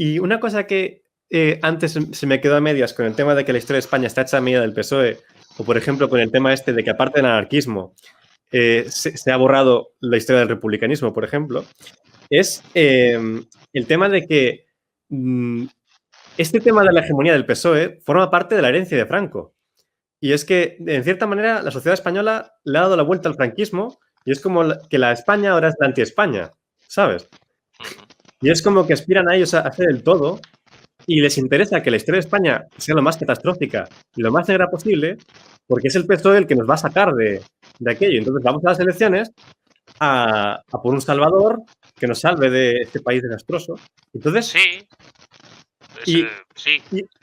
Y una cosa que antes se me quedó a medias con el tema de que la historia de España está hecha a medida del PSOE, o por ejemplo con el tema este de que aparte del anarquismo se ha borrado la historia del republicanismo, por ejemplo, es el tema de que este tema de la hegemonía del PSOE forma parte de la herencia de Franco. Y es que, en cierta manera, la sociedad española le ha dado la vuelta al franquismo y es como que la España ahora es la anti-España, ¿sabes? Y es como que aspiran a ellos a hacer el todo y les interesa que la historia de España sea lo más catastrófica y lo más negra posible porque es el PSOE el que nos va a sacar de aquello. Entonces vamos a las elecciones a por un salvador que nos salve de este país desastroso. Entonces, sí.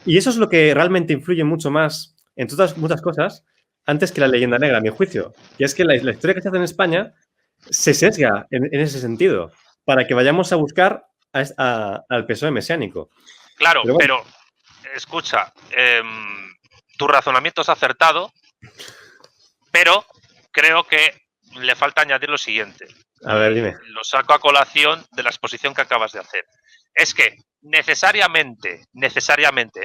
Y eso es lo que realmente influye mucho más en todas muchas cosas antes que la leyenda negra, a mi juicio. Y es que la historia que se hace en España se sesga en ese sentido para que vayamos a buscar al PSOE mesiánico. Claro, pero escucha, tu razonamiento es acertado, pero creo que le falta añadir lo siguiente. A ver, dime. Lo saco a colación de la exposición que acabas de hacer. Es que necesariamente,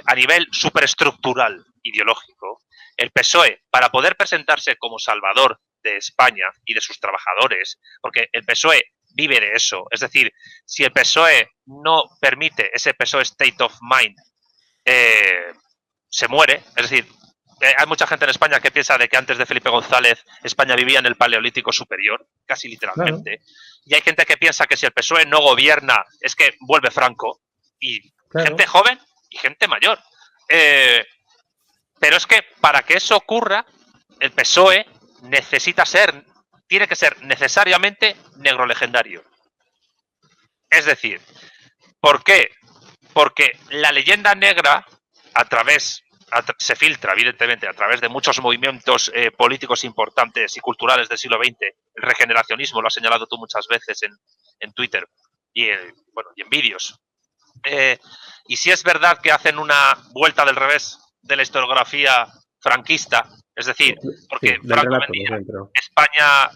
a nivel superestructural ideológico, el PSOE, para poder presentarse como salvador de España y de sus trabajadores, porque el PSOE vive de eso, es decir, si el PSOE no permite ese PSOE state of mind, se muere, es decir, hay mucha gente en España que piensa de que antes de Felipe González España vivía en el Paleolítico Superior, casi literalmente. Claro. Y hay gente que piensa que si el PSOE no gobierna es que vuelve Franco. Y claro, gente joven y gente mayor. Pero es que para que eso ocurra, el PSOE tiene que ser necesariamente negro legendario. Es decir, ¿por qué? Porque la leyenda negra, se filtra, evidentemente, a través de muchos movimientos políticos importantes y culturales del siglo XX. El regeneracionismo, lo has señalado tú muchas veces en Twitter y en vídeos. Y si es verdad que hacen una vuelta del revés de la historiografía franquista, es decir, porque sí, Franco venía, España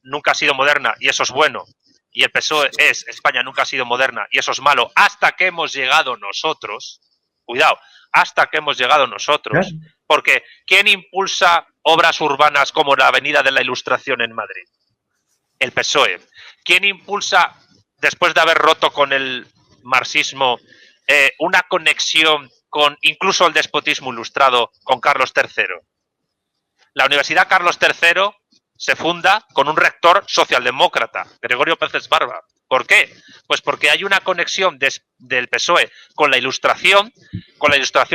nunca ha sido moderna y eso es bueno, y el PSOE es España nunca ha sido moderna y eso es malo, hasta que hemos llegado nosotros, cuidado, hasta que hemos llegado nosotros, porque ¿quién impulsa obras urbanas como la Avenida de la Ilustración en Madrid? El PSOE. ¿Quién impulsa, después de haber roto con el marxismo, una conexión con incluso el despotismo ilustrado con Carlos III? La Universidad Carlos III se funda con un rector socialdemócrata, Gregorio Pérez Barba. ¿Por qué? Pues porque hay una conexión del PSOE con la ilustración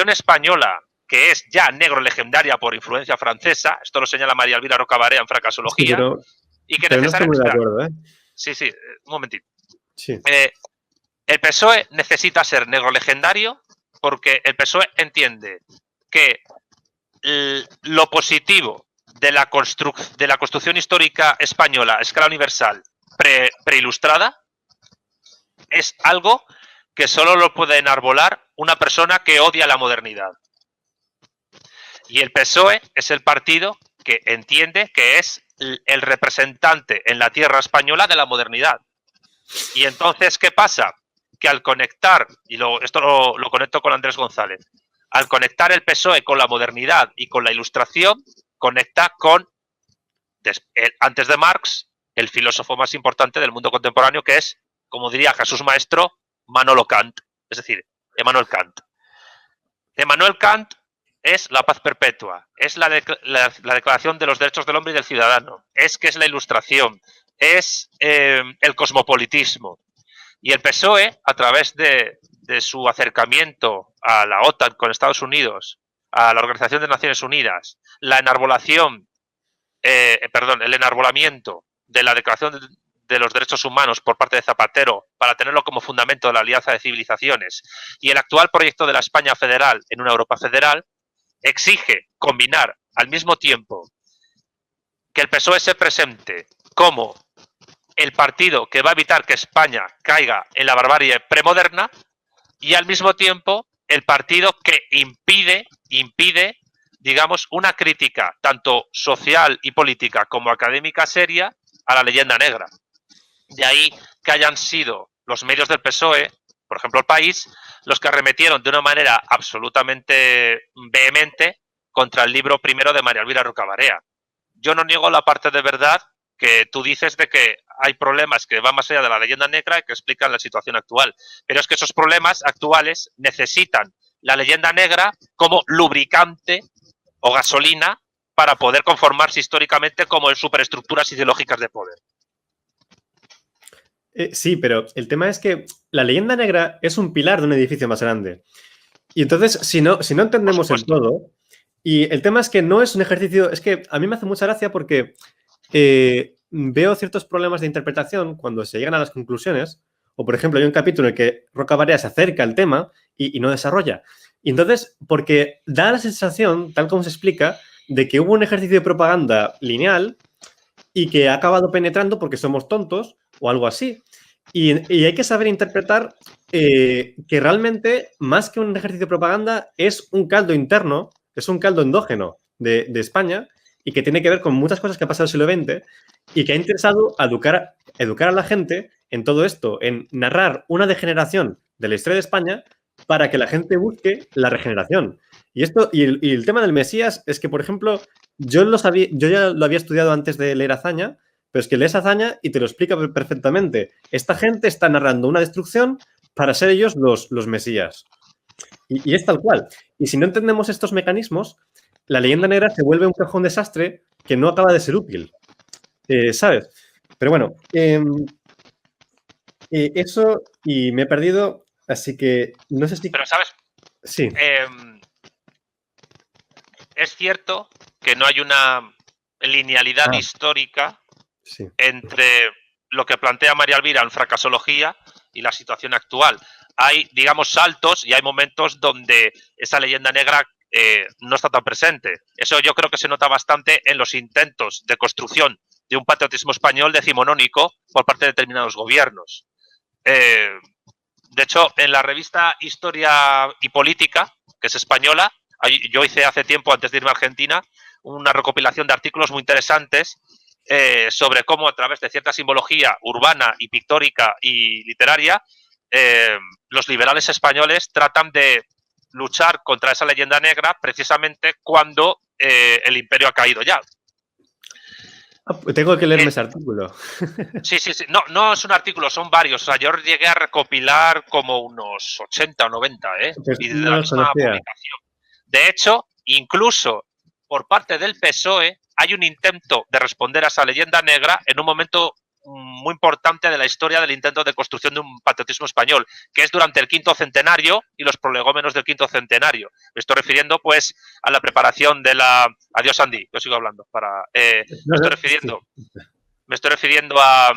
española, que es ya negro legendaria por influencia francesa. Esto lo señala María Elvira Rocabarea en Fracasología. Sí, y que necesariamente... No estoy muy de acuerdo, Sí, un momentito. Sí. El PSOE necesita ser negro legendario porque el PSOE entiende que lo positivo de la construcción histórica española a escala universal preilustrada es algo que solo lo puede enarbolar una persona que odia la modernidad. Y el PSOE es el partido que entiende que es el representante en la tierra española de la modernidad. Y entonces, ¿qué pasa? Que al conectar, y esto lo conecto con Andrés González, al conectar el PSOE con la modernidad y con la ilustración, conecta con, antes de Marx, el filósofo más importante del mundo contemporáneo, que es, como diría Jesús Maestro, Manolo Kant, es decir, Emmanuel Kant. Emmanuel Kant es la paz perpetua, es la declaración de los derechos del hombre y del ciudadano, es la ilustración, es el cosmopolitismo. Y el PSOE, a través de su acercamiento a la OTAN con Estados Unidos, a la Organización de Naciones Unidas, el enarbolamiento de la Declaración de los Derechos Humanos por parte de Zapatero para tenerlo como fundamento de la Alianza de Civilizaciones y el actual proyecto de la España federal en una Europa federal, exige combinar al mismo tiempo que el PSOE se presente como el partido que va a evitar que España caiga en la barbarie premoderna y al mismo tiempo el partido que impide, digamos, una crítica tanto social y política como académica seria a la leyenda negra. De ahí que hayan sido los medios del PSOE por ejemplo El País, los que arremetieron de una manera absolutamente vehemente contra el libro primero de María Elvira Rocabarea. Yo no niego la parte de verdad que tú dices de que hay problemas que van más allá de la leyenda negra y que explican la situación actual. Pero es que esos problemas actuales necesitan la leyenda negra como lubricante o gasolina para poder conformarse históricamente como en superestructuras ideológicas de poder. Sí, pero el tema es que la leyenda negra es un pilar de un edificio más grande. Y entonces, si no entendemos el todo, y el tema es que no es un ejercicio, es que a mí me hace mucha gracia porque veo ciertos problemas de interpretación cuando se llegan a las conclusiones, o por ejemplo hay un capítulo en el que Rocabarea se acerca al tema y no desarrolla. Y entonces, porque da la sensación, tal como se explica, de que hubo un ejercicio de propaganda lineal y que ha acabado penetrando porque somos tontos o algo así. Y hay que saber interpretar que realmente, más que un ejercicio de propaganda, es un caldo interno, es un caldo endógeno de España y que tiene que ver con muchas cosas que ha pasado en el siglo XX y que ha interesado educar a la gente en todo esto, en narrar una degeneración de la historia de España para que la gente busque la regeneración. Y el tema del Mesías es que, por ejemplo, yo ya lo había estudiado antes de leer Azaña, pero es que lees Azaña y te lo explica perfectamente. Esta gente está narrando una destrucción para ser ellos los mesías. Y es tal cual. Y si no entendemos estos mecanismos, la leyenda negra se vuelve un cajón desastre que no acaba de ser útil. ¿Sabes? Pero bueno, eso y me he perdido, así que no sé si... Pero, ¿sabes? Sí. Es cierto que no hay una linealidad histórica entre lo que plantea María Elvira en Fracasología y la situación actual. Hay, digamos, saltos y hay momentos donde esa leyenda negra no está tan presente. Eso yo creo que se nota bastante en los intentos de construcción de un patriotismo español decimonónico por parte de determinados gobiernos. De hecho, en la revista Historia y Política, que es española, yo hice hace tiempo, antes de irme a Argentina, una recopilación de artículos muy interesantes sobre cómo a través de cierta simbología urbana y pictórica y literaria, los liberales españoles tratan de luchar contra esa leyenda negra precisamente cuando el imperio ha caído ya. Tengo que leerme ese artículo. Sí. No es un artículo, son varios. O sea, yo llegué a recopilar como unos 80 o 90, Pues y de no la lo misma conocía. publicación. De hecho, incluso por parte del PSOE hay un intento de responder a esa leyenda negra en un momento muy importante de la historia del intento de construcción de un patriotismo español, que es durante el quinto centenario y los prolegómenos del quinto centenario. Me estoy refiriendo, pues, a la preparación de la... Adiós, Andy, yo sigo hablando. Me estoy refiriendo a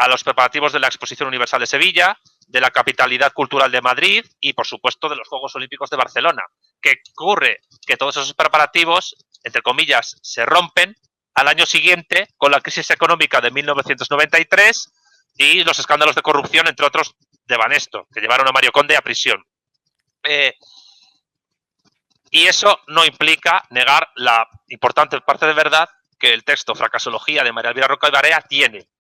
los preparativos de la Exposición Universal de Sevilla, de la Capitalidad Cultural de Madrid y, por supuesto, de los Juegos Olímpicos de Barcelona. ¿Qué ocurre? Que todos esos preparativos, entre comillas, se rompen al año siguiente con la crisis económica de 1993 y los escándalos de corrupción, entre otros, de Banesto, que llevaron a Mario Conde a prisión. Y eso no implica negar la importante parte de verdad que el texto Fracasología de María Elvira Rocabarea tiene.